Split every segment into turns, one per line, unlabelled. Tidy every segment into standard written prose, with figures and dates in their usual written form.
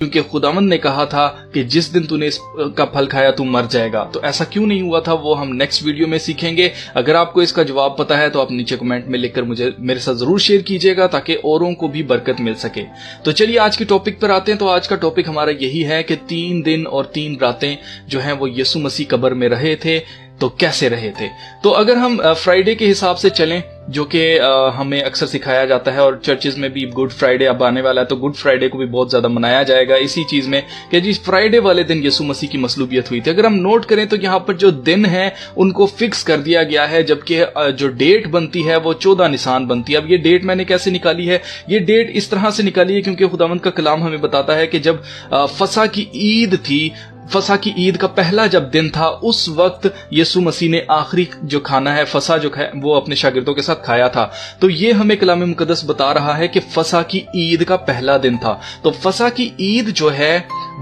क्योंकि खुदावंद ने कहा था कि जिस दिन तूने इसका फल खाया तू मर जाएगा। तो ऐसा क्यों नहीं हुआ था वो हम नेक्स्ट वीडियो में सीखेंगे। अगर आपको इसका जवाब पता है तो आप नीचे कमेंट में लिखकर मुझे मेरे साथ जरूर शेयर कीजिएगा ताकि औरों को भी बरकत मिल सके। तो चलिए आज के टॉपिक पर आते हैं। तो आज का टॉपिक हमारा यही है कि 3 दिन और 3 रातें जो हैं वो यीशु मसीह कब्र में रहे थे। तो कैसे रहे थे? तो अगर हम फ्राइडे के हिसाब से चलें, जो कि हमें अक्सर सिखाया जाता है और चर्चेज में भी गुड फ्राइडे अब आने वाला है, तो गुड फ्राइडे को भी बहुत ज्यादा मनाया जाएगा इसी चीज में कि जी फ्राइडे वाले दिन यीशु मसीह की मसलूबियत हुई थी। अगर हम नोट करें तो यहाँ पर जो दिन है उनको फिक्स कर दिया गया है, जबकि जो डेट बनती है वो 14 निसान बनती है। अब ये डेट मैंने कैसे निकाली है? ये डेट इस तरह से निकाली है क्योंकि खुदावंद का कलाम हमें बताता है कि जब फसह की ईद थी, फसह की ईद का पहला जब दिन था, उस वक्त यीशु मसीह ने आखिरी जो खाना है फसह जो है वो अपने शागिर्दों के साथ खाया था। तो ये हमें कलाम मुकद्दस बता रहा है कि फसह की ईद का पहला दिन था। तो फसह की ईद जो है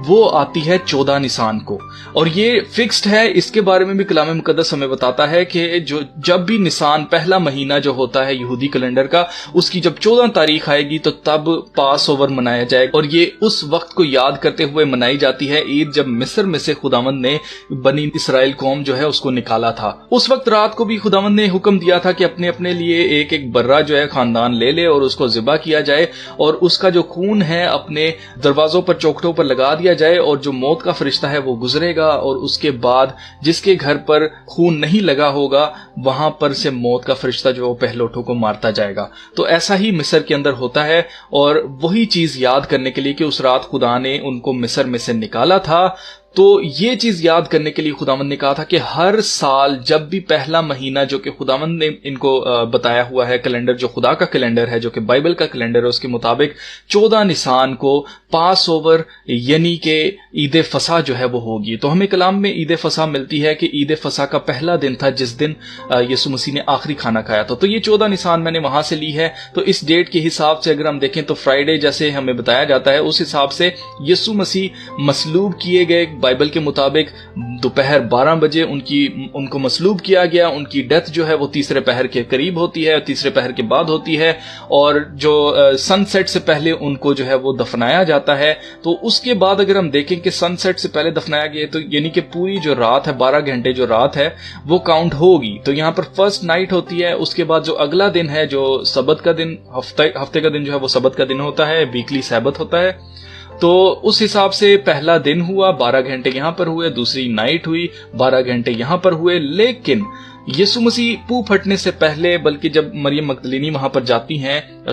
वो आती है 14 निसान को, और ये फिक्स्ड है। इसके बारे में भी कलाम मुकद्दस हमें बताता है कि जो जब भी निसान पहला महीना जो होता है यहूदी कैलेंडर का, उसकी जब 14 तारीख आएगी तो तब पास ओवर मनाया जाएगा, और ये उस वक्त को याद करते हुए मनाई जाती है ईद जब मिस्र में से खुदावंद ने बनी इसराइल कौम जो है उसको निकाला था। उस वक्त रात को भी खुदावंद ने हुक्म दिया था कि अपने अपने लिए एक एक बर्रा जो है खानदान ले ले और उसको ज़िबा किया जाए, और उसका जो खून है अपने दरवाजों पर चौखटों पर लगा दिया जाए, और जो मौत का फरिश्ता है वो गुजरेगा, और उसके बाद जिसके घर पर खून नहीं लगा होगा वहां पर से मौत का फरिश्ता जो पहलोठों को मारता जाएगा। तो ऐसा ही मिस्र के अंदर होता है, और वही चीज याद करने के लिए कि उस रात खुदा ने उनको मिस्र में से निकाला था, तो ये चीज याद करने के लिए खुदावंद ने कहा था कि हर साल जब भी पहला महीना जो कि खुदावंद ने इनको बताया हुआ है कैलेंडर, जो खुदा का कैलेंडर है, जो कि बाइबल का कैलेंडर है, उसके मुताबिक 14 निसान को पास ओवर यानी कि ईद फसह जो है वो होगी। तो हमें कलाम में ईद फसह मिलती है कि ईद फसह का पहला दिन था जिस दिन यीशु मसीह ने आखिरी खाना खाया था। तो ये 14 निसान मैंने वहां से ली है। तो इस डेट के हिसाब से अगर हम देखें तो फ्राइडे जैसे हमें बताया जाता है उस हिसाब से यीशु मसीह मसलूब किए गए। बाइबल के मुताबिक दोपहर 12 बजे उनको मसलूब किया गया। उनकी डेथ जो है वो तीसरे पहर के करीब होती है, तीसरे पहर के बाद होती है, और जो सनसेट से पहले उनको जो है वो दफनाया जाता है। तो उसके बाद अगर हम देखें कि सनसेट से पहले दफनाया गया तो यानी कि पूरी जो रात है 12 घंटे जो रात है वो काउंट होगी। तो यहाँ पर फर्स्ट नाइट होती है, उसके बाद जो अगला दिन है जो सबत का दिन, हफ्ते का दिन जो है वो सबत का दिन होता है, वीकली सैबत होता है। तो उस हिसाब से पहला दिन हुआ, 12 घंटे यहां पर हुए, दूसरी नाइट हुई, 12 घंटे यहां पर हुए। लेकिन यीशु मसीह पू फटने से पहले, बल्कि जब मरियम मगदलीनी वहां पर जाती हैं